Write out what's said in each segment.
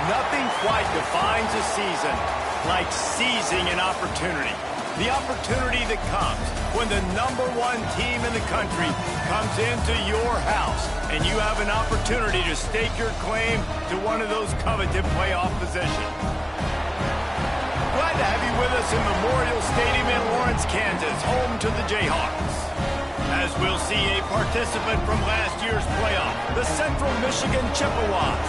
Nothing quite defines a season like seizing an opportunity. The opportunity that comes when the #1 team in the country comes into your house and you have an opportunity to stake your claim to one of those coveted playoff positions. Glad to have you with us in Memorial Stadium in Lawrence, Kansas, home to the Jayhawks. As we'll see a participant from last year's playoff, the Central Michigan Chippewas,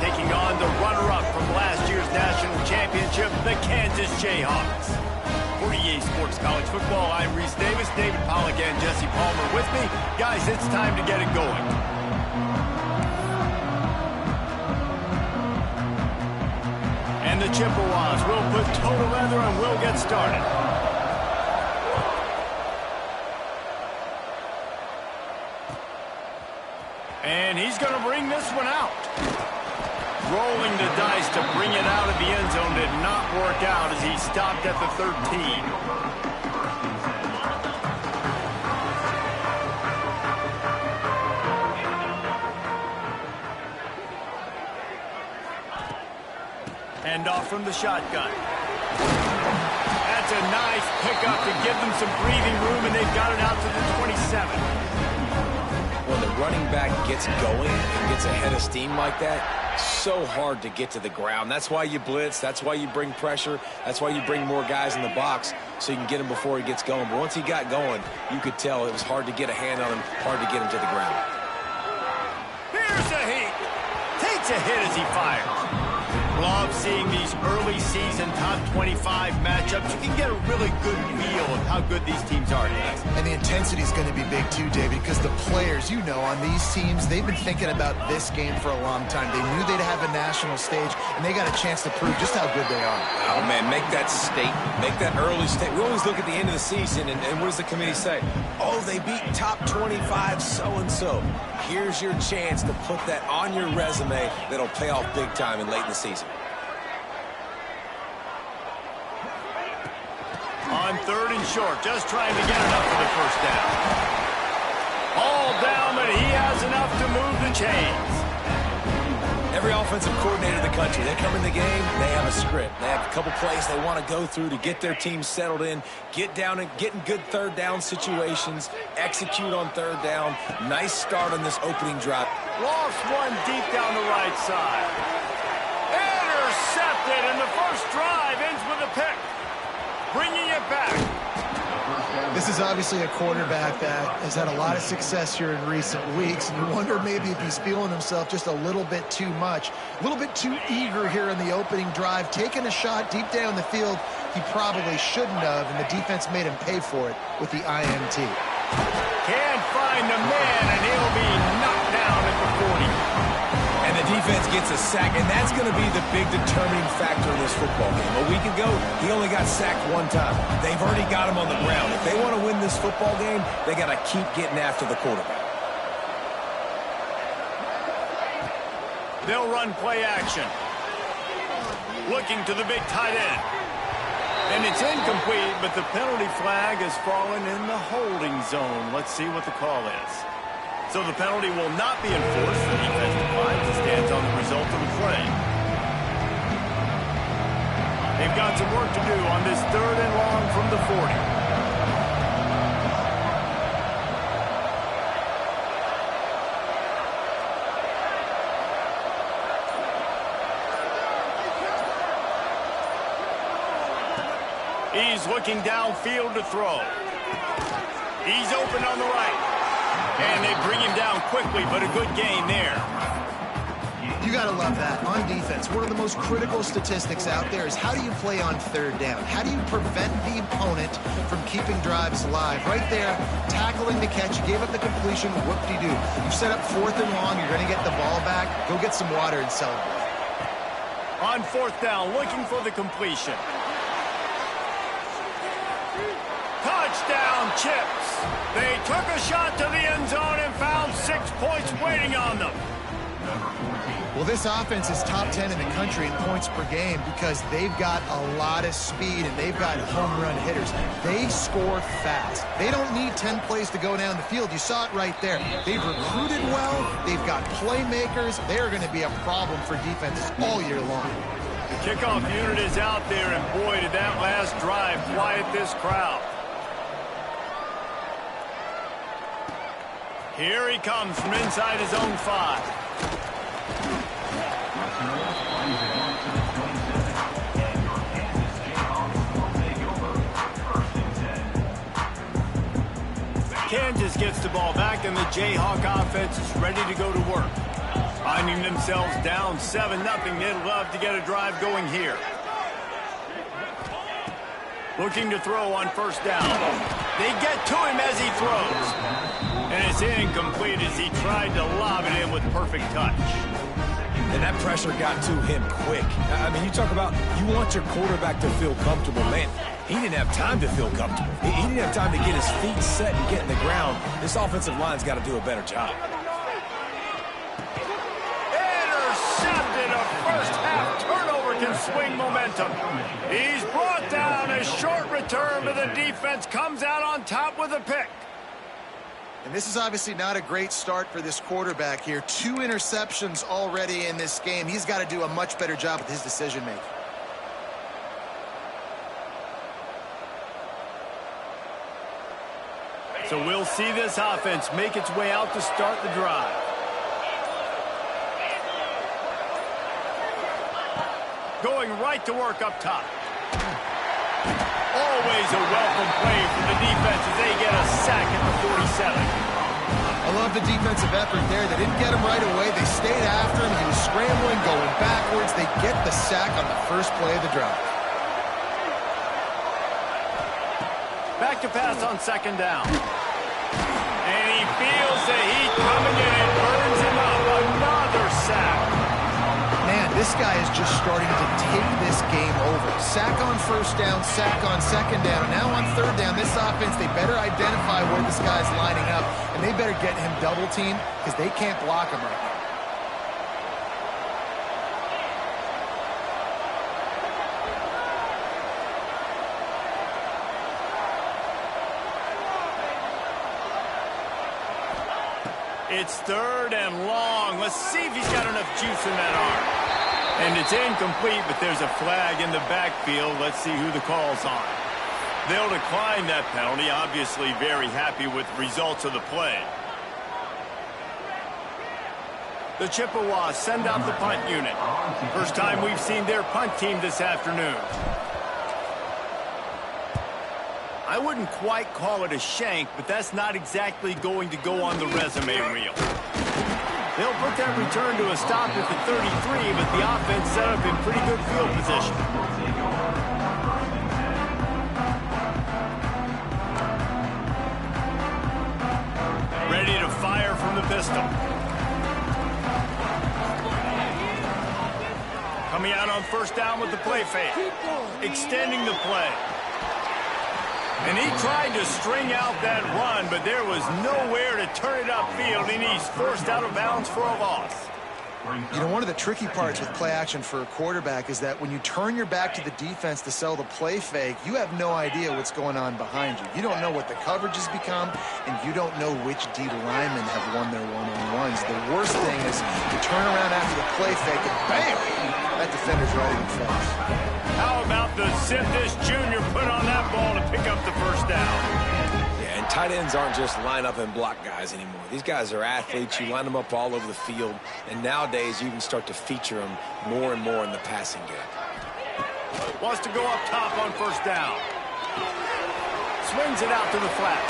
taking on the runner-up from last year's national championship, the Kansas Jayhawks. For EA Sports College Football, I'm Reese Davis, David Pollack, and Jesse Palmer with me. Guys, it's time to get it going. And the Chippewas will put total leather and we'll get started. And he's going to bring this one out. Rolling the dice to bring it out of the end zone did not work out as he stopped at the 13. Hand off from the shotgun. That's a nice pickup to give them some breathing room, and they've got it out to the 27. When the running back gets going and gets ahead of steam like that, so hard to get to the ground. That's why you blitz. That's why you bring pressure. That's why you bring more guys in the box so you can get him before he gets going. But once he got going, you could tell it was hard to get a hand on him, hard to get him to the ground. Here's a heat. Takes a hit as he fires. Love seeing these early season top 25 matchups. You can get a really good feel of how good these teams are today. And the intensity is going to be big too, David, because the players, you know, on these teams, they've been thinking about this game for a long time. They knew they'd have a national stage, and they got a chance to prove just how good they are. Oh, man, make that statement. Make that early statement. We always look at the end of the season, and what does the committee say? Oh, they beat top 25 so-and-so. Here's your chance to put that on your resume that'll pay off big time and late in the season. On 3rd and short, just trying to get enough for the first down. All down, but he has enough to move the chains. Every offensive coordinator in the country, they come in the game, they have a script. They have a couple plays they want to go through to get their team settled in, get down and get in good 3rd down situations, execute on 3rd down. Nice start on this opening drive. Lost one deep down the right side. Intercepted, and the first drive ends with a pick. Bringing it back. This is obviously a quarterback that has had a lot of success here in recent weeks, and you wonder maybe if he's feeling himself just a little bit too much, a little bit too eager here in the opening drive, taking a shot deep down the field he probably shouldn't have, and the defense made him pay for it with the INT. Can't find the man, and he'll be knocked down at the 40. And the defense gets a sack, and that's going to be the big determining factor in this football game. A week ago, he only got sacked one time. They've already got him on the ground. If they want to win this football game, they got to keep getting after the quarterback. They'll run play action. Looking to the big tight end. And it's incomplete, but the penalty flag has fallen in the holding zone. Let's see what the call is. So the penalty will not be enforced. The defense declines and stands on the result of the play. They've got some work to do on this 3rd and long from the 40. He's looking downfield to throw. He's open on the right. And they bring him down quickly, but a good gain there. You got to love that. On defense, one of the most critical statistics out there is how do you play on 3rd down? How do you prevent the opponent from keeping drives alive? Right there, tackling the catch. You gave up the completion. Whoop-de-doo. You set up 4th and long. You're going to get the ball back. Go get some water and celebrate. On 4th down, looking for the completion. Touchdown, Chips. They took a shot to the end zone and found 6 points waiting on them. Well, this offense is top 10 in the country in points per game because they've got a lot of speed and they've got home run hitters. They score fast. They don't need 10 plays to go down the field. You saw it right there. They've recruited well. They've got playmakers. They're going to be a problem for defenses all year long. The kickoff unit is out there, and boy, did that last drive quiet this crowd. Here he comes from inside his own 5. Kansas gets the ball back, and the Jayhawk offense is ready to go to work. Finding themselves down 7-0, they'd love to get a drive going here. Looking to throw on first down. They get to him as he throws. And it's incomplete as he tried to lob it in with perfect touch. And that pressure got to him quick. I mean, you talk about you want your quarterback to feel comfortable. Man, he didn't have time to feel comfortable. He didn't have time to get his feet set and get in the ground. This offensive line's got to do a better job. Intercepted. A first-half turnover can swing momentum. He's brought down. A short return, but the defense comes out on top with a pick. And this is obviously not a great start for this quarterback here. 2 interceptions already in this game. He's got to do a much better job with his decision-making. So we'll see this offense make its way out to start the drive. Going right to work up top. Always a welcome play from the defense as they get a sack at the 47. I love the defensive effort there. They didn't get him right away. They stayed after him. He was scrambling, going backwards. They get the sack on the first play of the drive. Back to pass on second down. And he feels the heat coming in and burns him up. Another sack. Man, this guy is just starting to take this game over. Sack on first down, sack on second down. Now on third down, this offense, they better identify where this guy's lining up, and they better get him double-teamed because they can't block him right now. It's third and long. Let's see if he's got enough juice in that arm. And it's incomplete, but there's a flag in the backfield. Let's see who the call's on. They'll decline that penalty. Obviously very happy with the results of the play. The Chippewas send out the punt unit. First time we've seen their punt team this afternoon. I wouldn't quite call it a shank, but that's not exactly going to go on the resume reel. They'll put that return to a stop at the 33, but the offense set up in pretty good field position. Ready to fire from the pistol. Coming out on first down with the play fake. Extending the play. And he tried to string out that run, but there was nowhere to turn it upfield, and he's forced out of bounds for a loss. You know, one of the tricky parts with play action for a quarterback is that when you turn your back to the defense to sell the play fake, you have no idea what's going on behind you. You don't know what the coverage has become, and you don't know which D linemen have won their one-on-ones. The worst thing is you turn around after the play fake, and bam! That defender's right in your face. How about the zip this junior put on that ball to pick up the first down? Yeah, and tight ends aren't just line up and block guys anymore. These guys are athletes. You line them up all over the field. And nowadays, you can start to feature them more and more in the passing game. Wants to go up top on first down. Swings it out to the flat.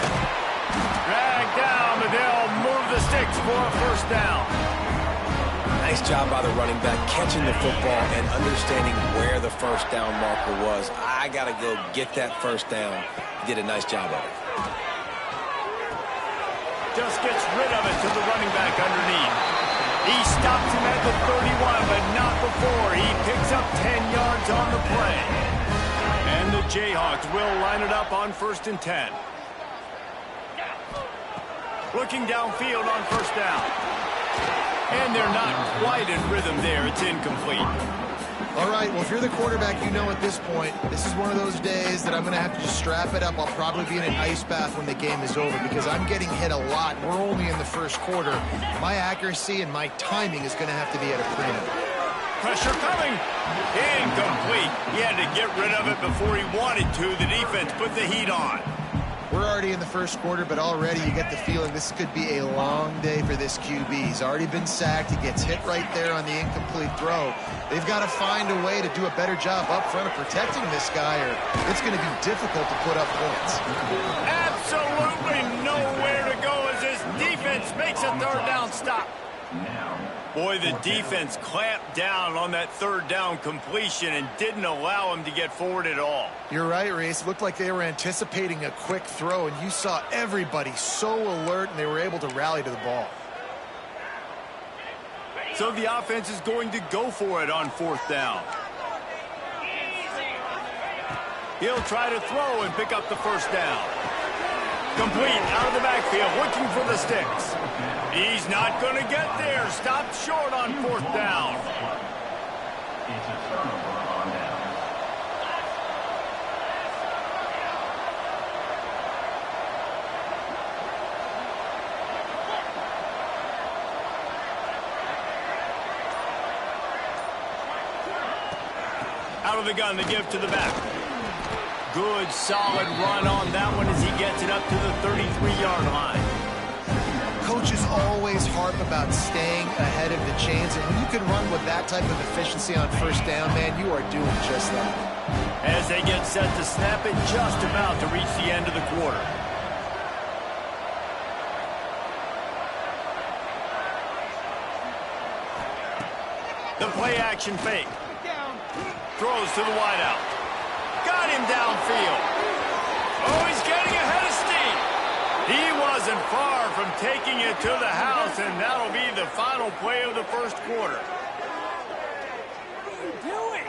Dragged down, but they'll move the sticks for a first down. Nice job by the running back, catching the football and understanding where the first down marker was. I got to go get that first down. He did a nice job of it. Just gets rid of it to the running back underneath. He stops him at the 31, but not before. He picks up 10 yards on the play. And the Jayhawks will line it up on 1st and 10. Looking downfield on first down. And they're not quite in rhythm there. It's incomplete. All right, well, if you're the quarterback, you know at this point, this is one of those days that I'm going to have to just strap it up. I'll probably be in an ice bath when the game is over because I'm getting hit a lot. We're only in the first quarter. My accuracy and my timing is going to have to be at a premium. Pressure coming. Incomplete. He had to get rid of it before he wanted to. The defense put the heat on. We're already in the first quarter, but already you get the feeling this could be a long day for this QB. He's already been sacked. He gets hit right there on the incomplete throw. They've got to find a way to do a better job up front of protecting this guy, or it's going to be difficult to put up points. Absolutely nowhere to go as this defense makes a third down stop. Boy, the defense clamped down on that third down completion and didn't allow him to get forward at all. You're right, Reese. It looked like they were anticipating a quick throw, and you saw everybody so alert, and they were able to rally to the ball. So the offense is going to go for it on fourth down. He'll try to throw and pick up the first down. Complete out of the backfield, looking for the sticks. He's not going to get there. Stopped short on fourth down. It's a turnover on down. Out of the gun to give to the back. Good, solid run on that one as he gets it up to the 33-yard line. Coaches always harp about staying ahead of the chains, and when you can run with that type of efficiency on first down, man, you are doing just that. As they get set to snap it, just about to reach the end of the quarter. The play action fake. Throws to the wideout. Got him downfield. Oh, he's getting ahead of steam. He wasn't far from taking it to the house, and that'll be the final play of the first quarter. What are you doing?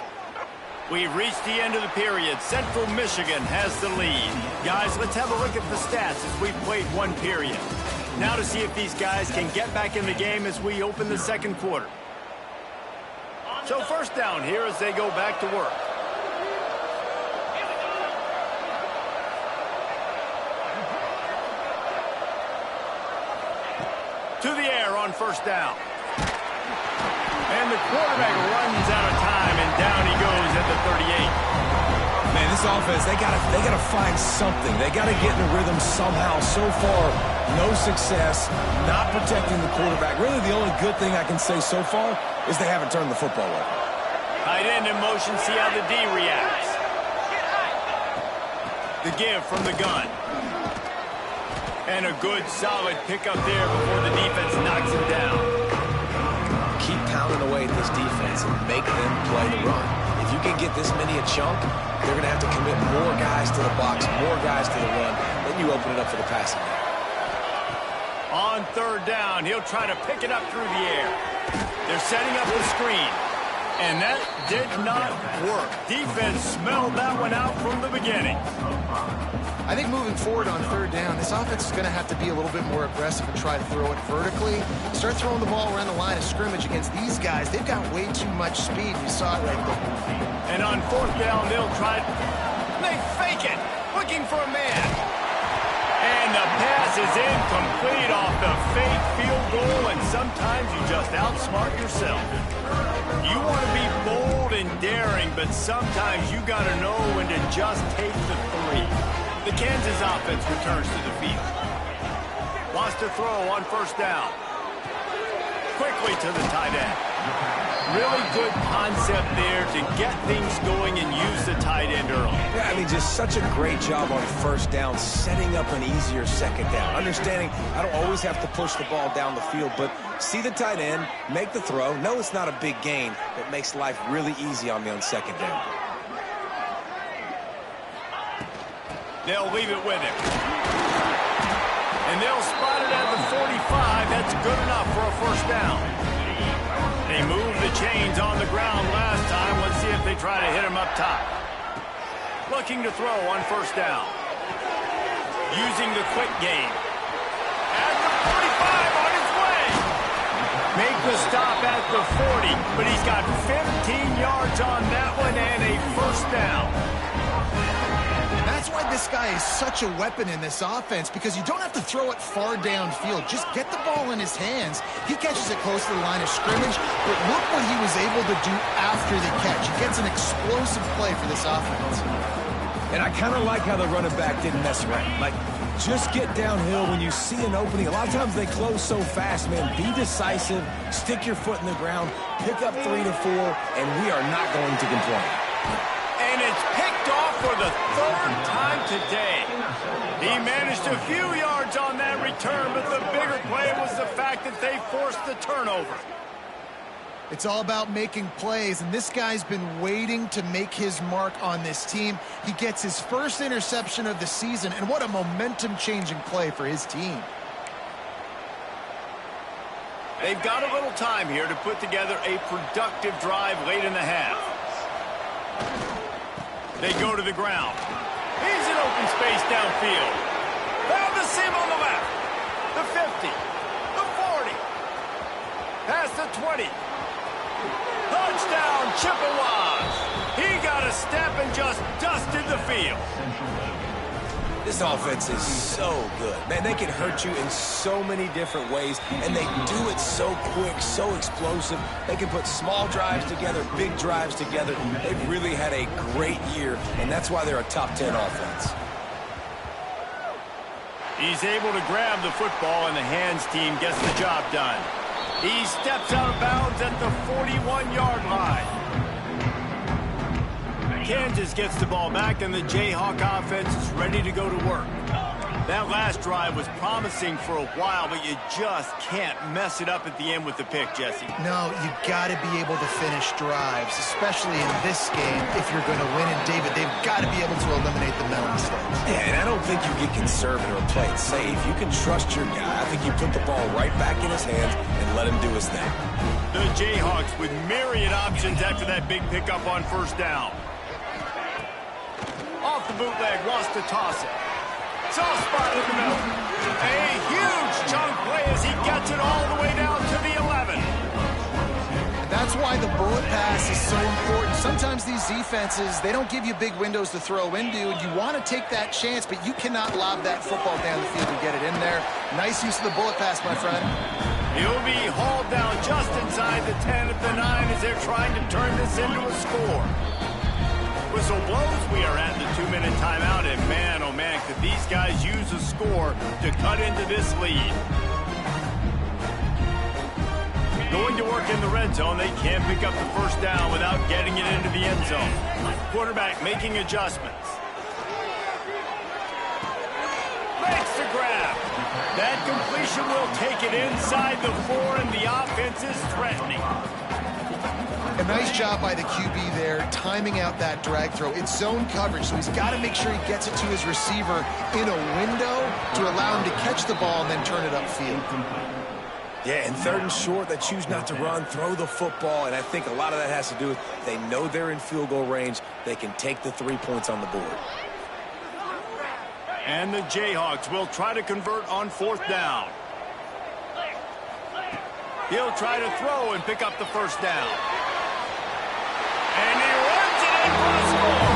We've reached the end of the period. Central Michigan has the lead. Guys, let's have a look at the stats as we've played one period. Now to see if these guys can get back in the game as we open the second quarter. So first down here as they go back to work. To the air on first down. And the quarterback runs out of time, and down he goes at the 38. Man, this offense, they gotta find something. They gotta get in a rhythm somehow. So far, no success, not protecting the quarterback. Really, the only good thing I can say so far is they haven't turned the football over. Tight end in motion, see how the D reacts. The give from the gun. And a good, solid pickup there before the defense knocks him down. Keep pounding away at this defense and make them play the run. If you can get this many a chunk, they're going to have to commit more guys to the box, more guys to the run. Then you open it up for the passing game. On third down, he'll try to pick it up through the air. They're setting up the screen. And that did not work. Defense smelled that one out from the beginning. I think moving forward on third down, this offense is going to have to be a little bit more aggressive and try to throw it vertically. Start throwing the ball around the line of scrimmage against these guys. They've got way too much speed. We saw it right there. And on fourth down, they'll try. They fake it, looking for a man. And the pass is incomplete off the fake field goal, and sometimes you just outsmart yourself. You want to be bold and daring, but sometimes you got to know when to just take the three. The Kansas offense returns to the field. Wants to throw on first down. Quickly to the tight end. Really good concept there to get things going and use the tight end early. Yeah, I mean, just such a great job on first down, setting up an easier second down. Understanding I don't always have to push the ball down the field, but see the tight end, make the throw. No, it's not a big gain, but makes life really easy on me on second down. They'll leave it with him. And they'll spot it at the 45. That's good enough for a first down. They moved the chains on the ground last time. Let's see if they try to hit him up top. Looking to throw on first down. Using the quick game. At the 45 on his way. Make the stop at the 40, but he's got 15 yards on that one and a first down. That's why this guy is such a weapon in this offense, because you don't have to throw it far downfield. Just get the ball in his hands. He catches it close to the line of scrimmage, but look what he was able to do after the catch. He gets an explosive play for this offense. And I kind of like how the running back didn't mess around. Like, just get downhill when you see an opening. A lot of times they close so fast, man. Be decisive, stick your foot in the ground, pick up 3 to 4, and we are not going to complain. And it's picked off for the third time today. He managed a few yards on that return, but the bigger play was the fact that they forced the turnover. It's all about making plays, and this guy's been waiting to make his mark on this team. He gets his first interception of the season, and what a momentum-changing play for his team. They've got a little time here to put together a productive drive late in the half. They go to the ground. He's in open space downfield. Found the seam on the left. The 50. The 40. Past the 20. Touchdown, Chippewas. He got a step and just dusted the field. This offense is so good. Man, they can hurt you in so many different ways, and they do it so quick, so explosive. They can put small drives together, big drives together. They've really had a great year, and that's why they're a top 10 offense. He's able to grab the football, and the hands team gets the job done. He steps out of bounds at the 41-yard line. Kansas gets the ball back, and the Jayhawk offense is ready to go to work. That last drive was promising for a while, but you just can't mess it up at the end with the pick, Jesse. No, you got to be able to finish drives, especially in this game if you're going to win. And, David, they've got to be able to eliminate the mental mistakes. Yeah, and I don't think you get conservative or play it safe. You can trust your guy. I think you put the ball right back in his hands and let him do his thing. The Jayhawks with myriad options after that big pickup on first down. Off the bootleg, wants to toss it. Soft spot in the middle. A huge chunk play as he gets it all the way down to the 11. That's why the bullet pass is so important. Sometimes these defenses, they don't give you big windows to throw into, and you want to take that chance, but you cannot lob that football down the field and get it in there. Nice use of the bullet pass, my friend. He'll be hauled down just inside the 10 at the 9 as they're trying to turn this into a score. Whistle blows, we are at the 2-minute timeout, and man, oh man, could these guys use a score to cut into this lead. Going to work in the red zone, they can't pick up the first down without getting it into the end zone. Quarterback making adjustments. Makes the grab. That completion will take it inside the 4, and the offense is threatening. A nice job by the QB there, timing out that drag throw. It's zone coverage, so he's got to make sure he gets it to his receiver in a window to allow him to catch the ball and then turn it upfield. Yeah, and 3rd and short, they choose not to run, throw the football, and I think a lot of that has to do with they know they're in field goal range. They can take the 3 points on the board. And the Jayhawks will try to convert on 4th down. He'll try to throw and pick up the first down. And he runs it in for the score.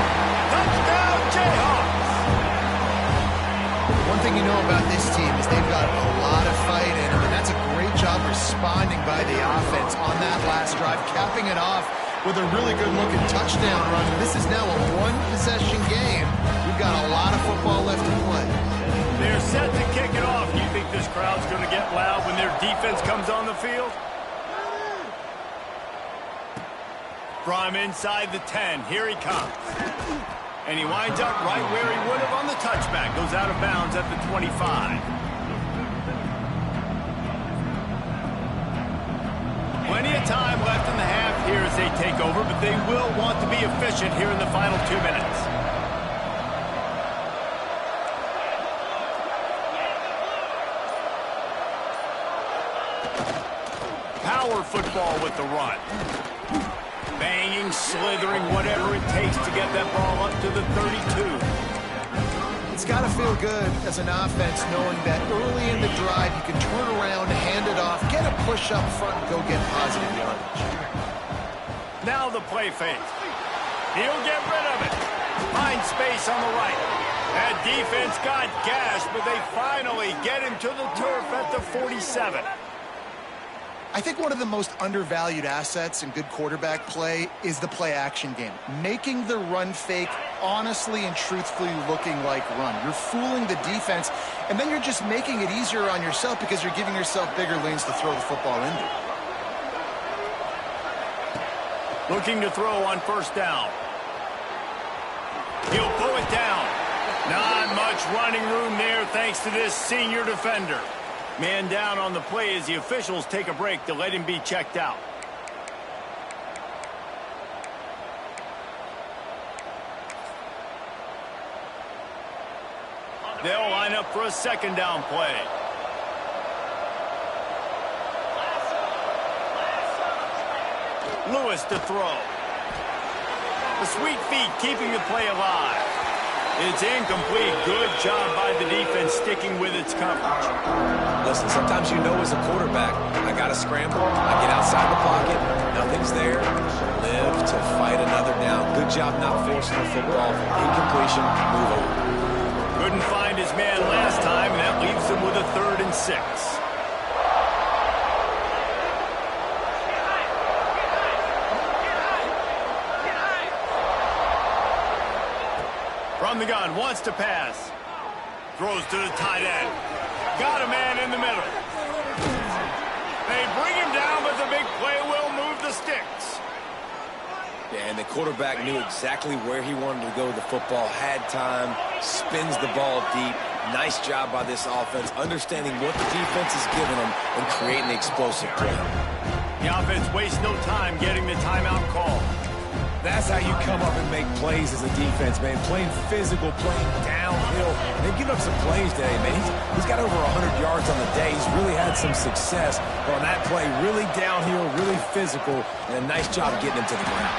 Touchdown, Jayhawks. One thing you know about this team is they've got a lot of fight in them, and that's a great job responding by the offense on that last drive, capping it off with a really good-looking touchdown run. And this is now a one-possession game. We've got a lot of football left to play. They're set to kick it off. Do you think this crowd's going to get loud when their defense comes on the field? From inside the 10, here he comes. And he winds up right where he would have on the touchback. Goes out of bounds at the 25. Plenty of time left in the half here as they take over, but they will want to be efficient here in the final 2 minutes. Power football with the run. Banging, slithering, whatever it takes to get that ball up to the 32. It's got to feel good as an offense knowing that early in the drive you can turn around, hand it off, get a push up front, and go get positive yardage. Now the play fake. He'll get rid of it. Find space on the right. That defense got gashed, but they finally get him to the turf at the 47. I think one of the most undervalued assets in good quarterback play is the play-action game. Making the run fake honestly and truthfully looking like run. You're fooling the defense, and then you're just making it easier on yourself because you're giving yourself bigger lanes to throw the football into. Looking to throw on first down. He'll pull it down. Not much running room there thanks to this senior defender. Man down on the play as the officials take a break to let him be checked out. They'll line up for a second down play. Lewis to throw. The sweet feet keeping the play alive. It's incomplete. Good job by the defense sticking with its coverage. Listen, sometimes you know as a quarterback, I got to scramble. I get outside the pocket. Nothing's there. Live to fight another down. Good job not forcing the football. Incompletion. Move on. Couldn't find his man last time, and that leaves him with a 3rd and 6. From the gun, wants to pass. Throws to the tight end. Got a man in the middle. They bring him down, but the big play will move the sticks. Yeah, and the quarterback knew exactly where he wanted to go with the football, had time, spins the ball deep. Nice job by this offense, understanding what the defense is giving them and creating the explosive play. The offense wastes no time getting the timeout call. That's how you come up and make plays as a defense, man. Playing physical, playing downhill. They've given up some plays today, man. He's got over 100 yards on the day. He's really had some success on that play. Really downhill, really physical, and a nice job getting him to the ground.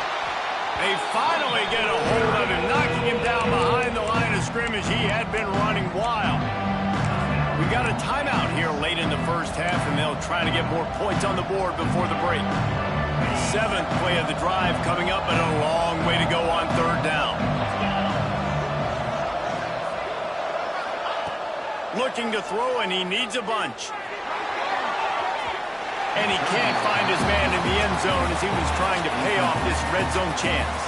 They finally get a hold of him, knocking him down behind the line of scrimmage. He had been running wild. We got a timeout here late in the first half, and they'll try to get more points on the board before the break. 7th play of the drive coming up, but a long way to go on 3rd down. Looking to throw, and he needs a bunch. And he can't find his man in the end zone as he was trying to pay off this red zone chance.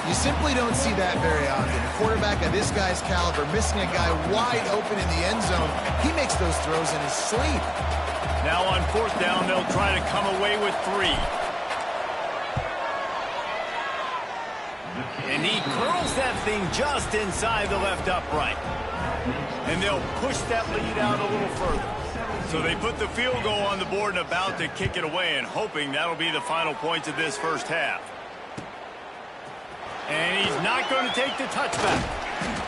You simply don't see that very often. A quarterback of this guy's caliber missing a guy wide open in the end zone. He makes those throws in his sleep. Now on 4th down, they'll try to come away with 3. And he curls that thing just inside the left upright. And they'll push that lead out a little further. So they put the field goal on the board and about to kick it away, and hoping that'll be the final points of this first half. And he's not going to take the touchback.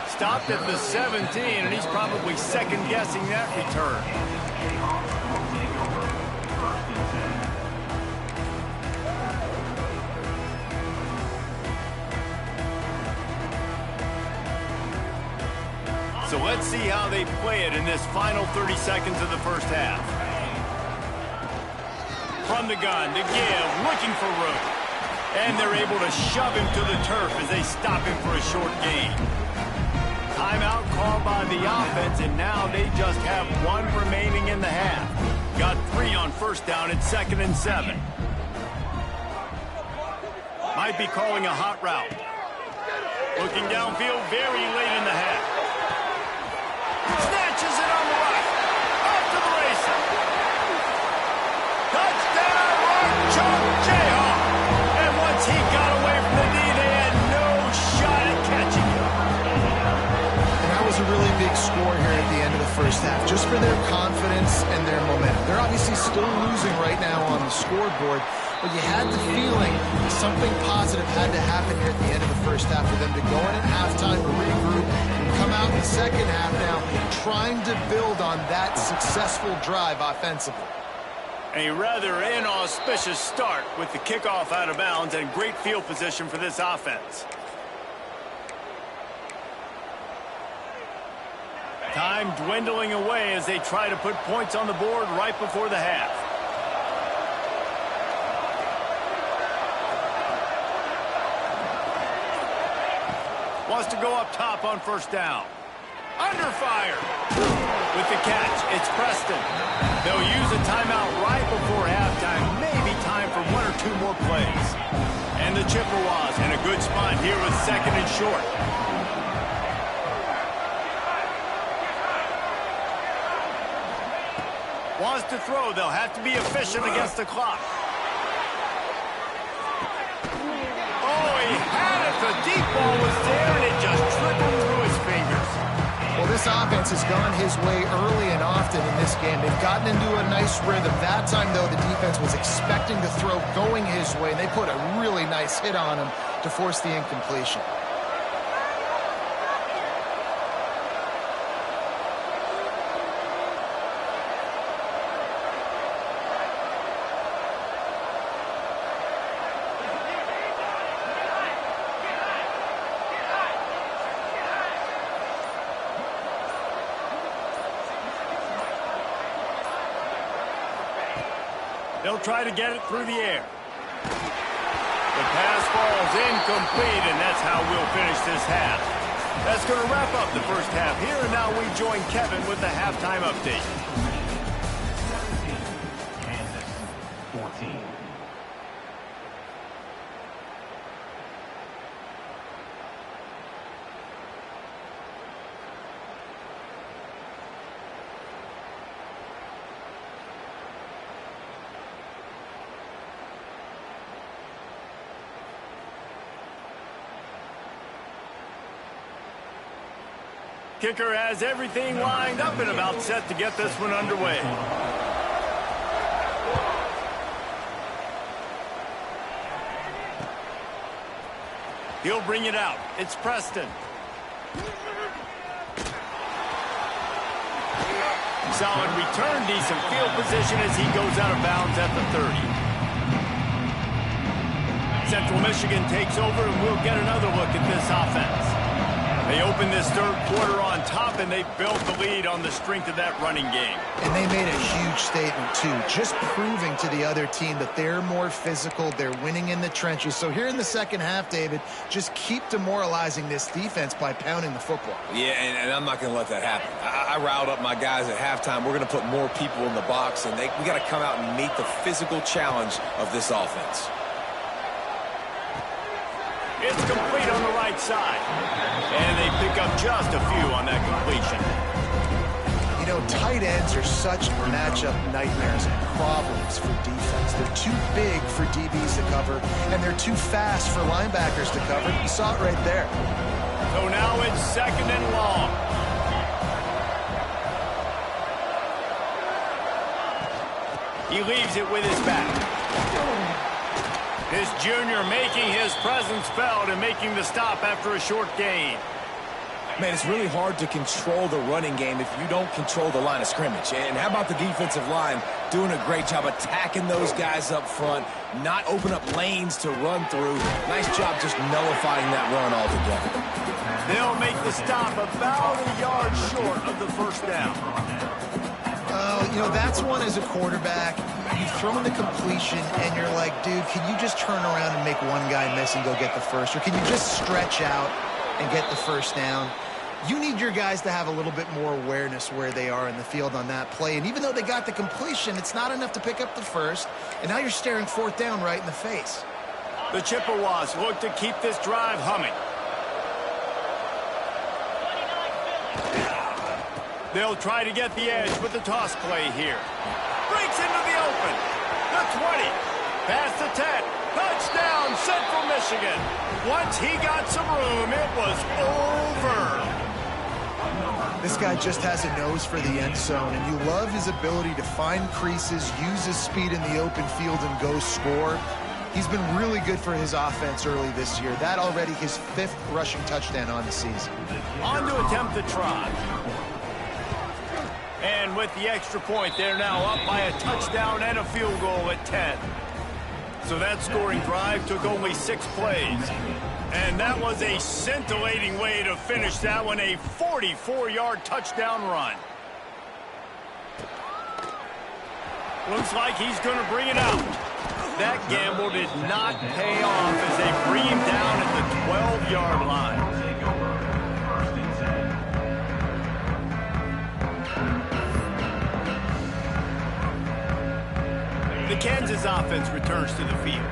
Stopped at the 17, and he's probably second-guessing that return. So let's see how they play it in this final 30 seconds of the first half. From the gun to give, looking for room. And they're able to shove him to the turf as they stop him for a short gain. Timeout called by the offense, and now they just have 1 remaining in the half. Got 3 on first down at 2nd and 7. Might be calling a hot route. Looking downfield very late in the half. Snatches it on the right. Off to the races. Touchdown, Ncaa Jayhawk. And once he got away from the D, they had no shot at catching him. And that was a really big score here at the end of the first half, just for their confidence and their momentum. They're obviously still losing right now on the scoreboard, but you had the feeling something positive had to happen here at the end of the first half for them to go in at halftime, to regroup, and come out in the second half now trying to build on that successful drive offensively. A rather inauspicious start with the kickoff out of bounds and great field position for this offense. Time dwindling away as they try to put points on the board right before the half. Wants to go up top on first down. Under fire. With the catch, it's Preston. They'll use a timeout right before halftime. Maybe time for one or two more plays. And the Chippewas in a good spot here with second and short. Wants to throw. They'll have to be efficient against the clock. Oh, he had it. The deep ball was there, and it just trickled through his fingers. Well, this offense has gone his way early and often in this game. They've gotten into a nice rhythm. That time, though, the defense was expecting to throw going his way. They put a really nice hit on him to force the incompletion. They'll try to get it through the air. The pass falls incomplete, and that's how we'll finish this half. That's going to wrap up the first half here, and now we join Kevin with the halftime update. Kansas 14. Kicker has everything lined up and about set to get this one underway. He'll bring it out. It's Preston. Solid return, decent field position as he goes out of bounds at the 30. Central Michigan takes over, and we'll get another look at this offense. They opened this third quarter on top, and they built the lead on the strength of that running game. And they made a huge statement, too, just proving to the other team that they're more physical, they're winning in the trenches. So here in the second half, David, just keep demoralizing this defense by pounding the football. Yeah, and I'm not going to let that happen. I riled up my guys at halftime. We're going to put more people in the box, and we got to come out and meet the physical challenge of this offense. It's complete on the right side. And they pick up just a few on that completion. You know, tight ends are such matchup nightmares and problems for defense. They're too big for DBs to cover, and they're too fast for linebackers to cover. You saw it right there. So now it's second and long. He leaves it with his back. His junior making his presence felt and making the stop after a short gain. Man, it's really hard to control the running game if you don't control the line of scrimmage. And how about the defensive line doing a great job attacking those guys up front, not open up lanes to run through. Nice job just nullifying that run altogether. They'll make the stop about a yard short of the first down. You know, that's one as a quarterback. You've thrown the completion, and you're like, dude, can you just turn around and make one guy miss and go get the first? Or can you just stretch out and get the first down? You need your guys to have a little bit more awareness where they are in the field on that play. And even though they got the completion, it's not enough to pick up the first. And now you're staring fourth down right in the face. The Chippewas look to keep this drive humming. They'll try to get the edge with the toss play here. Breaks into the open. The 20. Past the 10. Touchdown, Central Michigan. Once he got some room, it was over. This guy just has a nose for the end zone, and you love his ability to find creases, use his speed in the open field, and go score. He's been really good for his offense early this year. That already his 5th rushing touchdown on the season. On to attempt the try. And with the extra point, they're now up by a touchdown and a field goal at 10. So that scoring drive took only 6 plays. And that was a scintillating way to finish that one, a 44-yard touchdown run. Looks like he's going to bring it out. That gamble did not pay off as they bring him down at the 12-yard line. The Kansas offense returns to the field.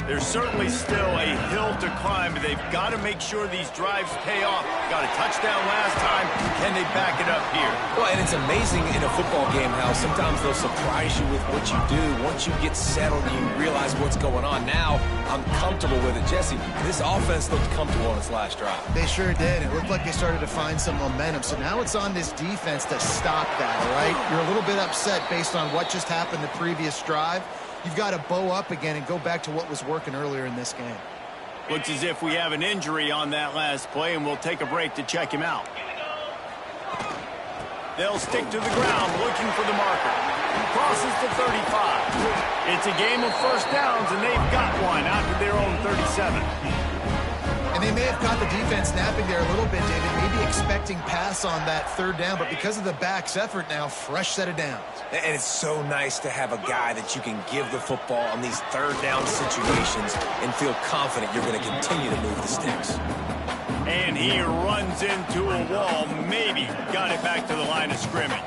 There's certainly still a hill to climb, but they've got to make sure these drives pay off. Got a touchdown last time. Can they back it up here? Well, and it's amazing in a football game how sometimes they'll surprise you with what you do. Once you get settled, you realize what's going on. Now, I'm comfortable with it. Jesse, this offense looked comfortable on its last drive. They sure did. It looked like they started to find some momentum. So now it's on this defense to stop that, all right? You're a little bit upset based on what just happened the previous drive. You've got to bow up again and go back to what was working earlier in this game. Looks as if we have an injury on that last play, and we'll take a break to check him out. They'll stick to the ground looking for the marker. Crosses to 35. It's a game of first downs, and they've got one out to their own 37. And they may have caught the defense napping there a little bit, David, maybe expecting pass on that third down, but because of the back's effort now, fresh set of downs. And it's so nice to have a guy that you can give the football on these third down situations and feel confident you're going to continue to move the sticks. And he runs into a wall, maybe got it back to the line of scrimmage.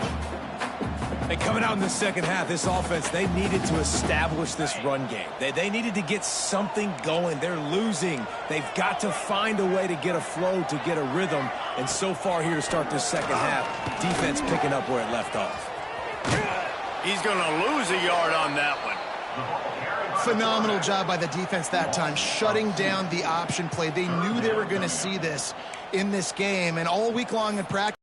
And coming out in the second half, this offense, they needed to establish this run game. They needed to get something going. They're losing. They've got to find a way to get a flow, to get a rhythm. And so far here to start this second half, defense picking up where it left off. He's going to lose a yard on that one. Phenomenal job by the defense that time, shutting down the option play. They knew they were going to see this in this game, and all week long in practice,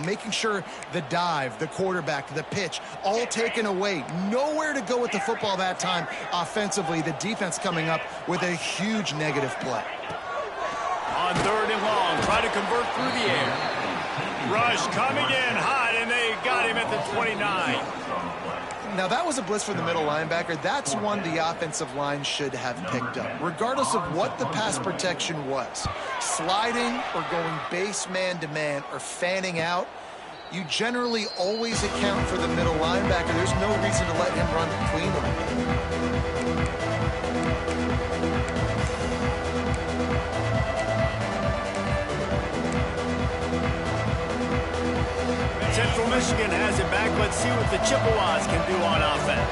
making sure the dive, the quarterback, the pitch, all taken away. Nowhere to go with the football that time offensively. The defense coming up with a huge negative play. On third and long, try to convert through the air. Rush coming in hot, and they got him at the 29. Now, that was a blitz for the middle linebacker. That's one the offensive line should have picked up, regardless of what the pass protection was. Sliding or going base man-to-man or fanning out, you generally always account for the middle linebacker. There's no reason to let him run between them. Central Michigan has it back. Let's see what the Chippewas can do on offense.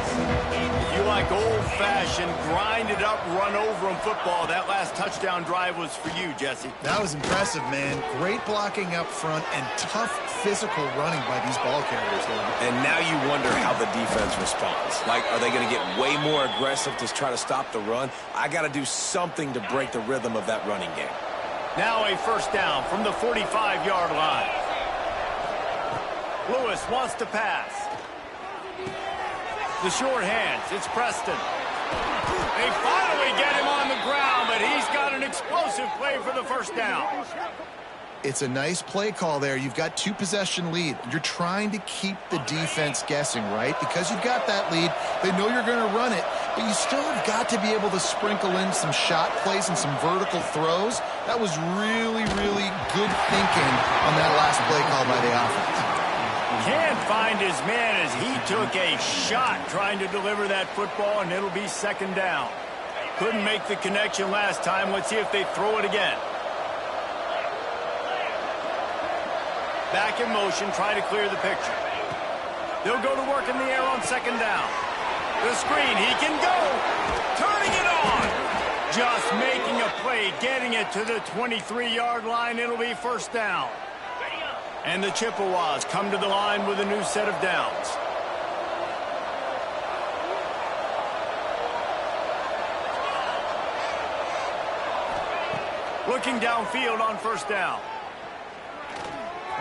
If you like old-fashioned, grind-it-up, run-over-'em football, that last touchdown drive was for you, Jesse. That was impressive, man. Great blocking up front and tough physical running by these ball carriers. And now you wonder how the defense responds. Like, are they going to get way more aggressive to try to stop the run? I got to do something to break the rhythm of that running game. Now a first down from the 45-yard line. Lewis wants to pass. The short hands, it's Preston. They finally get him on the ground, but he's got an explosive play for the first down. It's a nice play call there. You've got two-possession lead. You're trying to keep the defense guessing, right? Because you've got that lead, they know you're going to run it, but you still have got to be able to sprinkle in some shot plays and some vertical throws. That was really, really good thinking on that last play call by the offense. Can't find his man as he took a shot trying to deliver that football, and it'll be second down. Couldn't make the connection last time. Let's see if they throw it again. Back in motion, try to clear the picture. They'll go to work in the air on second down. The screen, he can go. Turning it on. Just making a play, getting it to the 23-yard line. It'll be first down. And the Chippewas come to the line with a new set of downs. Looking downfield on first down.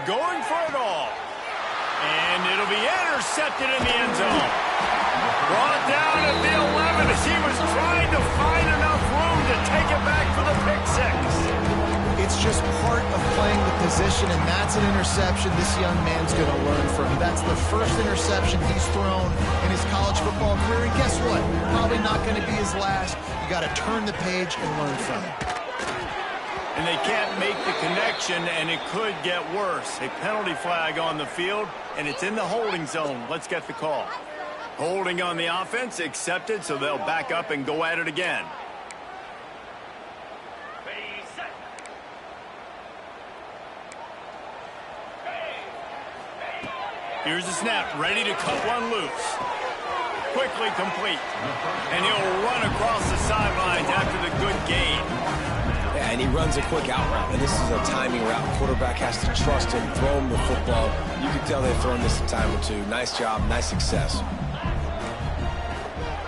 Going for it all. And it'll be intercepted in the end zone. Brought down at the 11 as he was trying to find enough room to take it back for the pick six. It's just part of playing the position, and that's an interception this young man's going to learn from. That's the first interception he's thrown in his college football career, and guess what? Probably not going to be his last. You got to turn the page and learn from it. And they can't make the connection, and it could get worse. A penalty flag on the field, and it's in the holding zone. Let's get the call. Holding on the offense, accepted, so they'll back up and go at it again. Here's the snap, ready to cut one loose. Quickly complete. And he'll run across the sidelines after the good gain. Yeah, and he runs a quick out route, and this is a timing route. Quarterback has to trust him, throw him the football. You can tell they've thrown this a time or two. Nice job, nice success.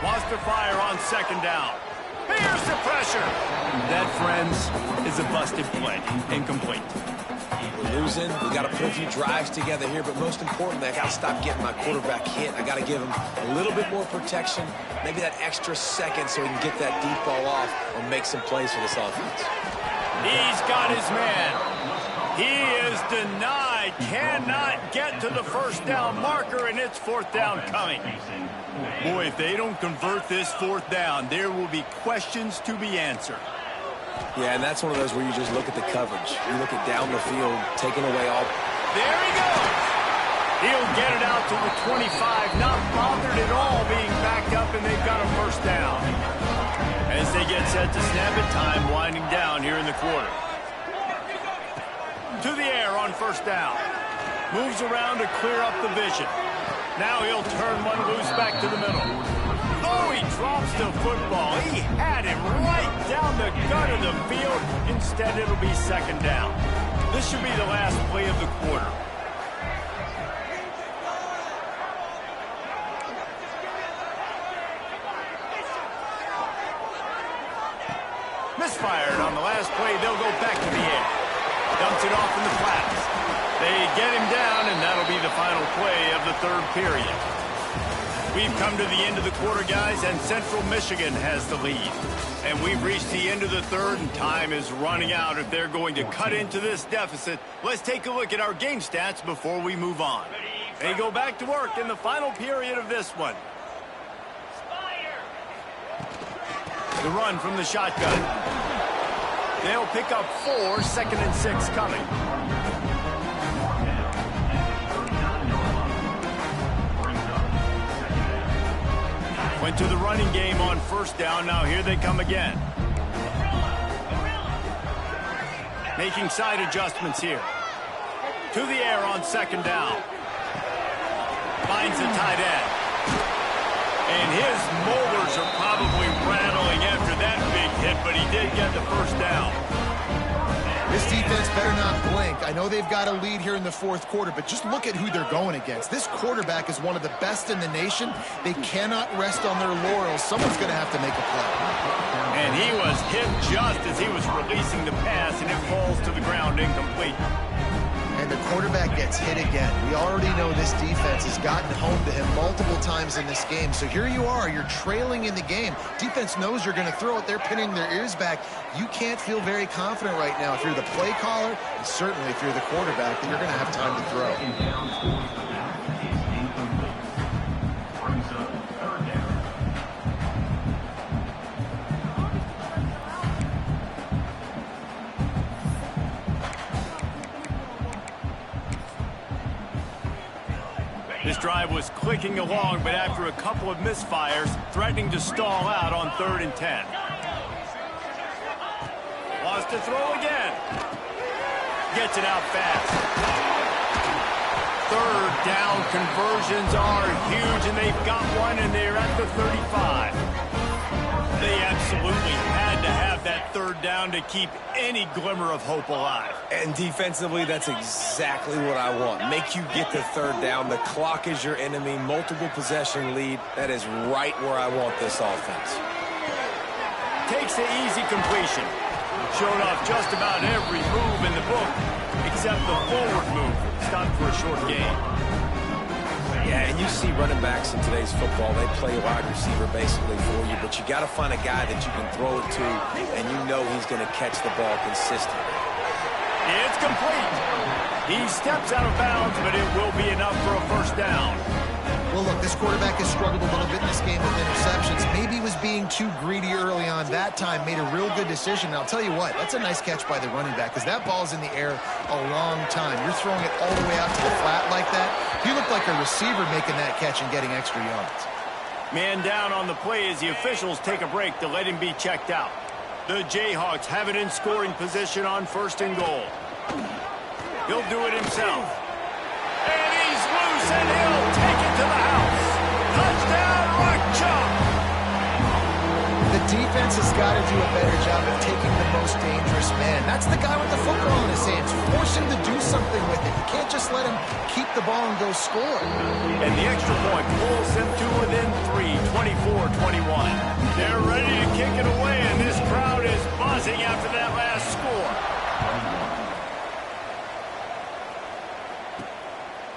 Wants to fire on second down. Here's the pressure. That, friends, is a busted play. Incomplete. We're losing. We got to put a few drives together here, but most importantly, I got to stop getting my quarterback hit. I got to give him a little bit more protection, maybe that extra second so he can get that deep ball off and make some plays for this offense. He's got his man. He is denied. Cannot get to the first down marker, and it's fourth down coming. Boy, if they don't convert this fourth down, there will be questions to be answered. Yeah, and that's one of those where you just look at the coverage. You look at down the field, taking away all. There he goes. He'll get it out to the 25, not bothered at all being backed up, and they've got a first down. As they get set to snap it, time winding down here in the quarter. To the air on first down. Moves around to clear up the vision. Now he'll turn one loose back to the middle. Oh, he drops the football. He had him right down the gut of the field. Instead, it'll be second down. This should be the last play of the quarter. Misfired on the last play. They'll go back to the air. Dumps it off in the flats. They get him down, and that'll be the final play of the third period. We've come to the end of the quarter, guys, and Central Michigan has the lead. And we've reached the end of the third, and time is running out if they're going to cut into this deficit. Let's take a look at our game stats before we move on. They go back to work in the final period of this one. The run from the shotgun. They'll pick up 4, 2nd and 6 coming. Went to the running game on first down. Now here they come again. Making side adjustments here. To the air on second down. Finds the tight end. And his molars are probably rattling after that big hit, but he did get the first down. This defense better not blink. I know they've got a lead here in the fourth quarter, but just look at who they're going against. This quarterback is one of the best in the nation. They cannot rest on their laurels. Someone's going to have to make a play. And he was hit just as he was releasing the pass, and it falls to the ground incomplete. And the quarterback gets hit again. We already know this defense has gotten home to him multiple times in this game. So here you are. You're trailing in the game. Defense knows you're going to throw it. They're pinning their ears back. You can't feel very confident right now if you're the play caller, and certainly if you're the quarterback, that you're going to have time to throw. This drive was clicking along, but after a couple of misfires, threatening to stall out on 3rd and 10. Wants to throw again. Gets it out fast. Third down conversions are huge, and they've got one, and they're at the 35. They absolutely had to have that third down to keep any glimmer of hope alive. And defensively, that's exactly what I want. Make you get the third down. The clock is your enemy. Multiple possession lead. That is right where I want this offense. Takes the easy completion. Showed off just about every move in the book, except the forward move. Stopped for a short gain. Yeah, and you see running backs in today's football, they play wide receiver basically for you, but you got to find a guy that you can throw it to, and you know he's going to catch the ball consistently. It's complete. He steps out of bounds, but it will be enough for a first down. Well, Well, look, this quarterback has struggled a little bit in this game with interceptions. Maybe he was being too greedy early on. That time made a real good decision. And I'll tell you what, that's a nice catch by the running back because that ball's in the air a long time. You're throwing it all the way out to the flat like that. He looked like a receiver making that catch and getting extra yards. Man down on the play as the officials take a break to let him be checked out. The Jayhawks have it in scoring position on 1st and goal. He'll do it himself. And he's loose, and he'll take it to the house. Touchdown, Ncaa! The defense has got to do a better job of taking the most dangerous man. That's the guy with the football in his hands. Force him to do something with it. You can't just let him keep the ball and go score. And the extra point pulls them to within 3, 24-21. They're ready to kick it away, and this crowd is buzzing after that last score.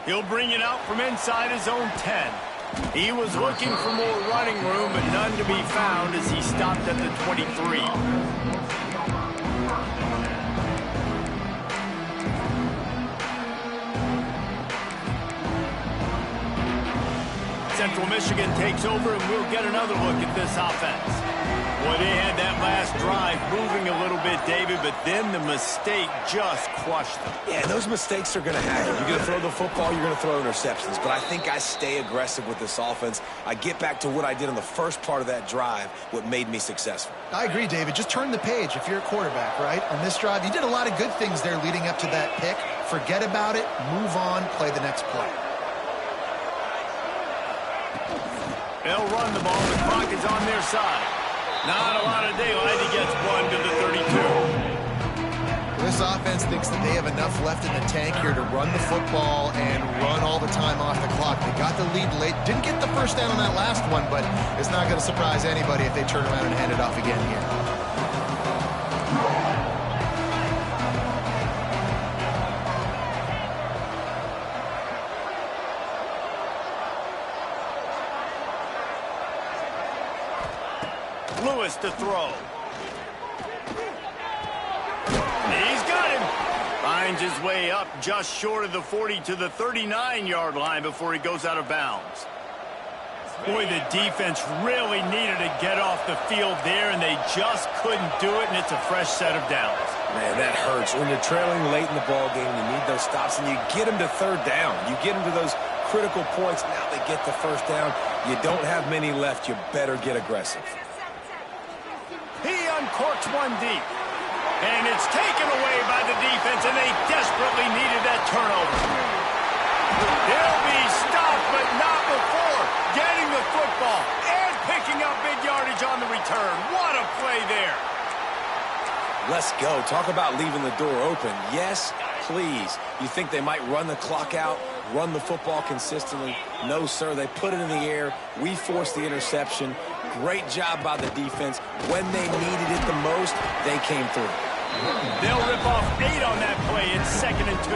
He'll bring it out from inside his own 10. He was looking for more running room, but none to be found as he stopped at the 23. Central Michigan takes over, and we'll get another look at this offense. Well, they had that last drive moving a little bit, David, but then the mistake just crushed them. Yeah, those mistakes are going to happen. You're going to throw the football, you're going to throw interceptions. But I think I stay aggressive with this offense. I get back to what I did in the first part of that drive, what made me successful. I agree, David. Just turn the page if you're a quarterback, right? On this drive, you did a lot of good things there leading up to that pick. Forget about it, move on, play the next play. They'll run the ball. The clock is on their side. Not a lot of daylight. He gets one to the 32. This offense thinks that they have enough left in the tank here to run the football and run all the time off the clock. They got the lead late. Didn't get the first down on that last one, but it's not going to surprise anybody if they turn around and hand it off again here. Lewis to throw. He's got him. Finds his way up just short of the 40 to the 39-yard line before he goes out of bounds. Boy, the defense really needed to get off the field there, and they just couldn't do it, and it's a fresh set of downs. Man, that hurts. When you're trailing late in the ball game, you need those stops, and you get them to 3rd down. You get them to those critical points. Now they get the 1st down. You don't have many left. You better get aggressive. He uncorks one deep. And it's taken away by the defense, and they desperately needed that turnover. They'll be stopped, but not before getting the football and picking up big yardage on the return. What a play there. Let's go. Talk about leaving the door open. Yes, please. You think they might run the clock out, run the football consistently? No, sir. They put it in the air. We forced the interception. Great job by the defense. When they needed it the most, they came through. They'll rip off 8 on that play. It's 2nd and 2.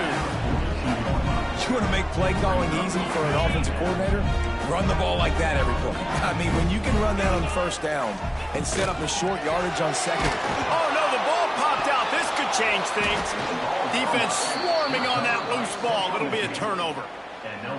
You want to make play calling easy for an offensive coordinator? Run the ball like that every play. I mean, when you can run that on 1st down and set up a short yardage on 2nd. Oh, no, the ball popped out. This could change things. Defense swarming on that loose ball. It'll be a turnover.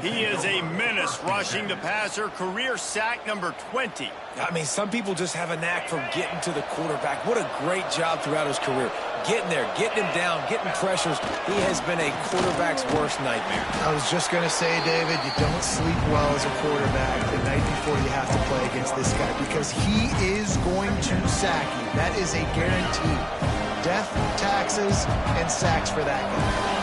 He is a menace rushing the passer. Career sack number 20. I mean, some people just have a knack for getting to the quarterback. What a great job throughout his career. Getting there, getting him down, getting pressures. He has been a quarterback's worst nightmare. I was just going to say, David, you don't sleep well as a quarterback the night before you have to play against this guy because he is going to sack you. That is a guarantee. Death, taxes, and sacks for that guy.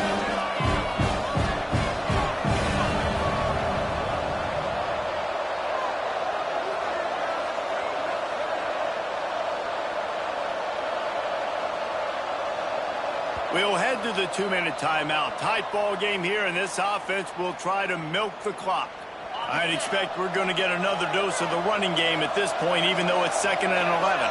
We'll head to the 2-minute timeout. Tight ball game here, and this offense will try to milk the clock. I'd expect we're going to get another dose of the running game at this point, even though it's 2nd and 11.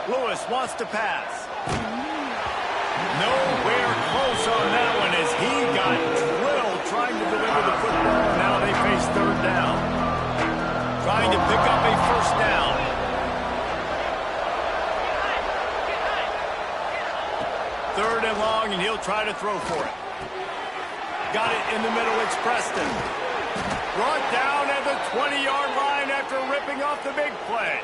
Lewis wants to pass. Nowhere close on that one as he got drilled trying to deliver the football. Now they face 3rd down. Trying to pick up a 1st down. 3rd and long, and he'll try to throw for it. Got it in the middle. It's Preston. Brought down at the 20-yard line after ripping off the big play.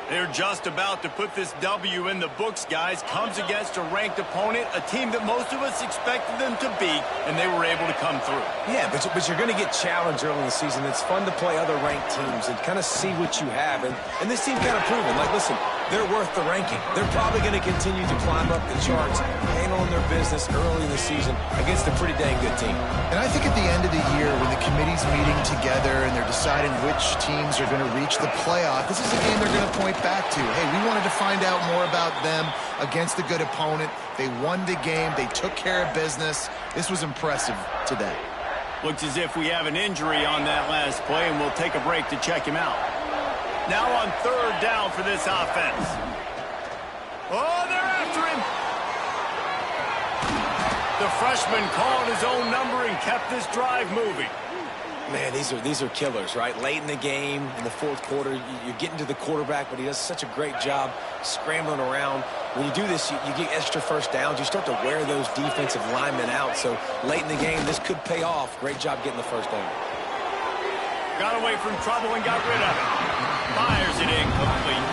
They're just about to put this W in the books, guys. Comes against a ranked opponent, a team that most of us expected them to beat, and they were able to come through. Yeah, but you're going to get challenged early in the season. It's fun to play other ranked teams and kind of see what you have. And this team kind of proven, like, listen, they're worth the ranking. They're probably going to continue to climb up the charts, handling their business early in the season against a pretty dang good team. And I think at the end of the year, when the committee's meeting together and they're deciding which teams are going to reach the playoff, this is a game they're going to point back to. Hey, we wanted to find out more about them against a good opponent. They won the game. They took care of business. This was impressive today. Looks as if we have an injury on that last play, and we'll take a break to check him out. Now on 3rd down for this offense. Oh, they're after him. The freshman called his own number and kept this drive moving. Man, these are killers, right? Late in the game, in the 4th quarter, you're getting to the quarterback, but he does such a great job scrambling around. When you do this, you get extra first downs. You start to wear those defensive linemen out. So late in the game, this could pay off. Great job getting the first down. Got away from trouble and got rid of it. Fires it incomplete.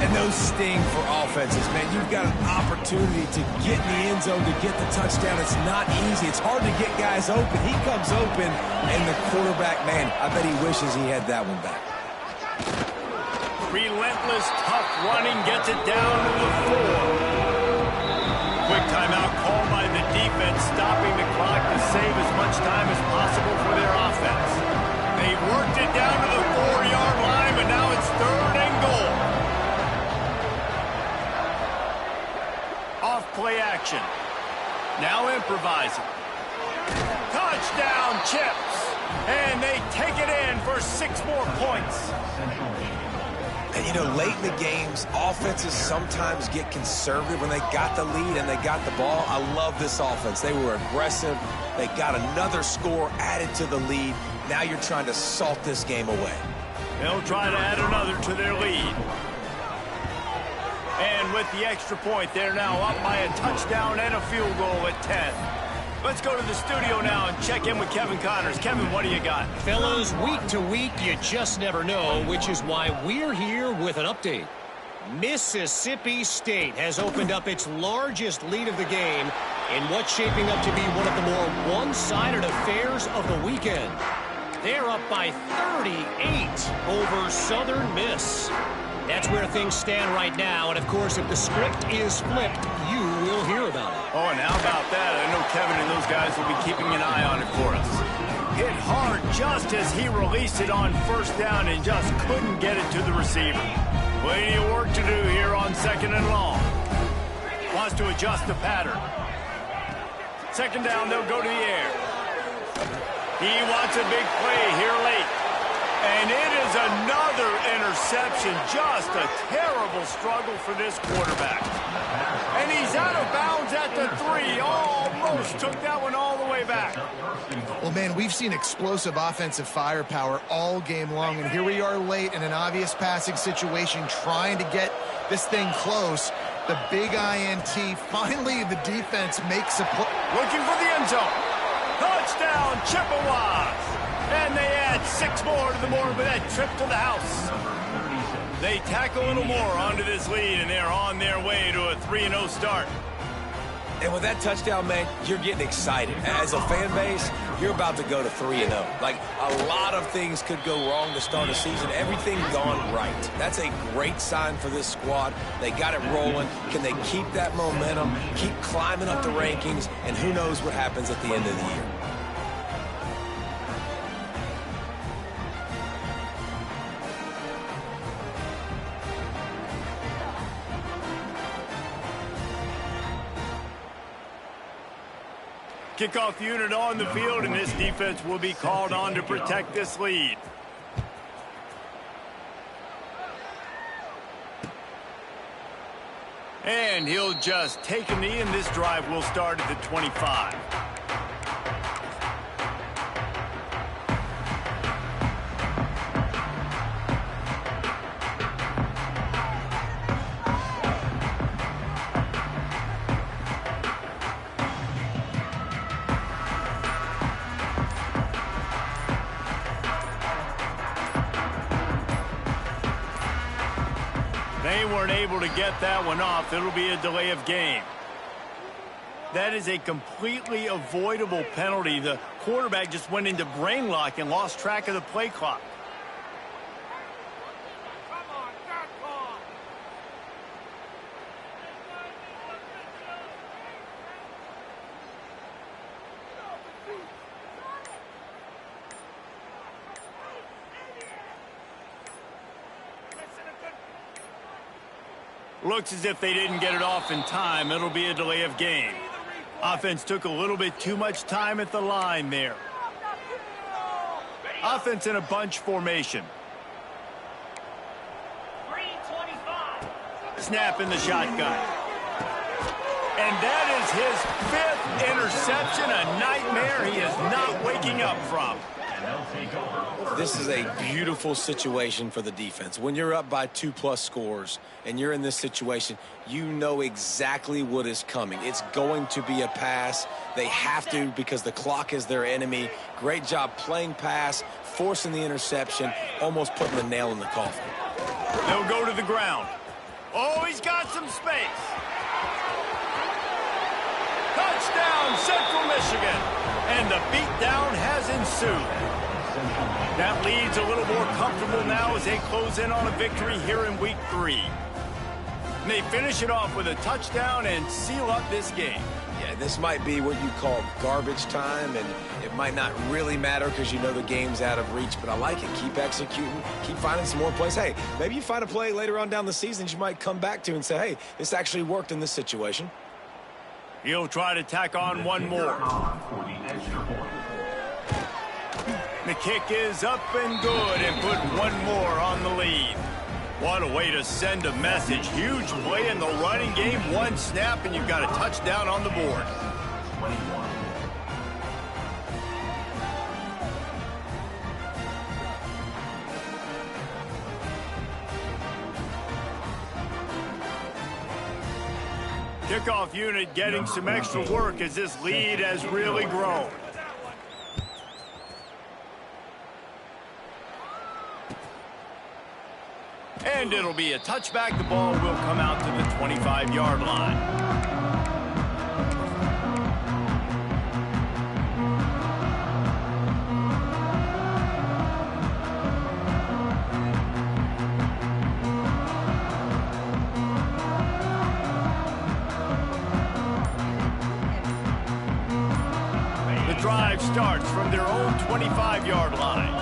And those sting for offenses, man. You've got an opportunity to get in the end zone, to get the touchdown. It's not easy. It's hard to get guys open. He comes open, and the quarterback, man, I bet he wishes he had that one back. Relentless, tough running gets it down to the 4. Quick timeout called by the defense, stopping the clock to save as much time as possible for their offense. They worked it down to the 4-yard line, but now it's 3rd and goal. Off-play action. Now improvising. Touchdown, Chips. And they take it in for 6 more points. And, you know, late in the games, offenses sometimes get conservative when they got the lead and they got the ball. I love this offense. They were aggressive. They got another score added to the lead. Now you're trying to salt this game away. They'll try to add another to their lead. And with the extra point, they're now up by a touchdown and a field goal at 10. Let's go to the studio now and check in with Kevin Connors. Kevin, what do you got? Fellas, week to week, you just never know, which is why we're here with an update. Mississippi State has opened up its largest lead of the game in what's shaping up to be one of the more one-sided affairs of the weekend. They're up by 38 over Southern Miss. That's where things stand right now, and of course, if the script is flipped, you will hear about it. Oh, and how about that? I know Kevin and those guys will be keeping an eye on it for us. Hit hard just as he released it on 1st down and just couldn't get it to the receiver. Plenty of work to do here on 2nd and long. Wants to adjust the pattern. 2nd down, they'll go to the air. He wants a big play here late. And it is another interception. Just a terrible struggle for this quarterback. And he's out of bounds at the 3. Almost took that one all the way back. Well, man, we've seen explosive offensive firepower all game long, and here we are late in an obvious passing situation trying to get this thing close. The big INT. Finally, the defense makes a play. Looking for the end zone. Touchdown, Chippewas. And they add 6 more to the board with that trip to the house. They tack a little more onto this lead, and they're on their way to a 3-0 start. And with that touchdown, man, you're getting excited. As a fan base, you're about to go to 3-0. Like, a lot of things could go wrong to start a season. Everything gone right. That's a great sign for this squad. They got it rolling. Can they keep that momentum, keep climbing up the rankings, and who knows what happens at the end of the year. Kickoff unit on the field, and this defense will be called on to protect this lead. And he'll just take a knee, and this drive will start at the 25. weren't able to get that one off. It'll be a delay of game. That is a completely avoidable penalty. The quarterback just went into brain lock and lost track of the play clock. Looks as if they didn't get it off in time. It'll be a delay of game. Offense took a little bit too much time at the line there. Offense in a bunch formation. Snap in the shotgun. And that is his 5th interception, a nightmare he is not waking up from. This is a beautiful situation for the defense. When you're up by 2+ scores and you're in this situation, you know exactly what is coming. It's going to be a pass. They have to because the clock is their enemy. Great job playing pass, forcing the interception, almost putting the nail in the coffin. They'll go to the ground. Oh, he's got some space. Touchdown, Central Michigan. And the beatdown has ensued. That lead's a little more comfortable now as they close in on a victory here in Week 3. And they finish it off with a touchdown and seal up this game. Yeah, this might be what you call garbage time, and it might not really matter because you know the game's out of reach, but I like it. Keep executing, keep finding some more plays. Hey, maybe you find a play later on down the season you might come back to and say, hey, this actually worked in this situation. He'll try to tack on one more. The kick is up and good and put one more on the lead. What a way to send a message. Huge play in the running game. One snap and you've got a touchdown on the board. Kickoff unit getting some extra work as this lead has really grown. And it'll be a touchback. The ball will come out to the 25-yard line. The drive starts from their own 25-yard line.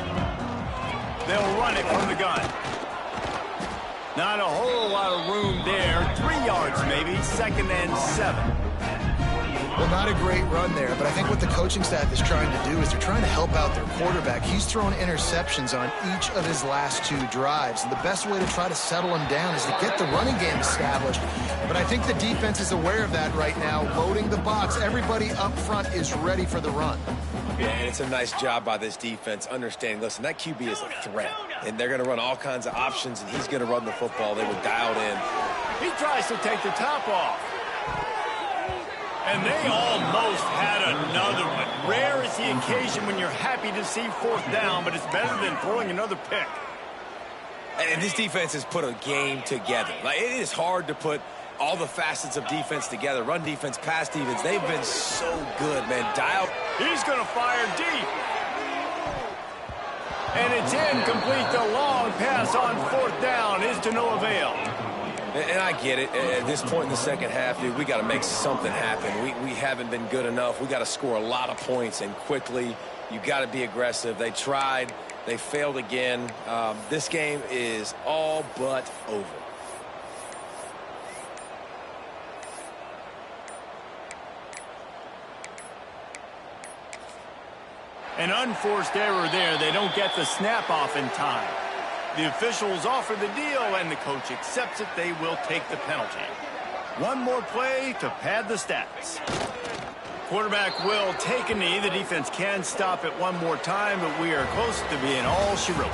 They'll run it from the gun. Not a whole lot of room there. 3 yards maybe. 2nd and 7. Well, not a great run there, but I think what the coaching staff is trying to do is they're trying to help out their quarterback. He's thrown interceptions on each of his last 2 drives, and the best way to try to settle him down is to get the running game established. But I think the defense is aware of that right now, loading the box. Everybody up front is ready for the run. Yeah, and it's a nice job by this defense understanding, listen, that QB is a threat, and they're going to run all kinds of options, and he's going to run the football. They were dialed in. He tries to take the top off. And they almost had another one. Rare is the occasion when you're happy to see 4th down, but it's better than throwing another pick. And this defense has put a game together. Like, it is hard to put all the facets of defense together. Run defense, pass defense. They've been so good, man. Dial. He's going to fire deep. And it's incomplete. The long pass on 4th down is to no avail. And I get it. At this point in the second half, dude, we got to make something happen. We haven't been good enough. We got to score a lot of points and quickly. You got to be aggressive. They tried. They failed again. This game is all but over. An unforced error there. They don't get the snap off in time. The officials offer the deal, and the coach accepts it. They will take the penalty. One more play to pad the stats. Quarterback will take a knee. The defense can stop it one more time, but we are close to being all she wrote.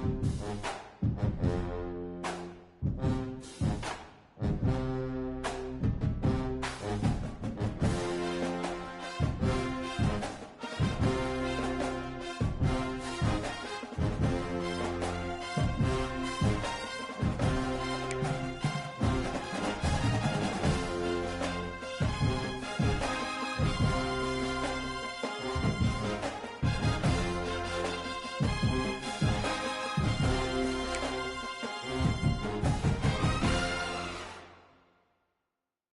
it.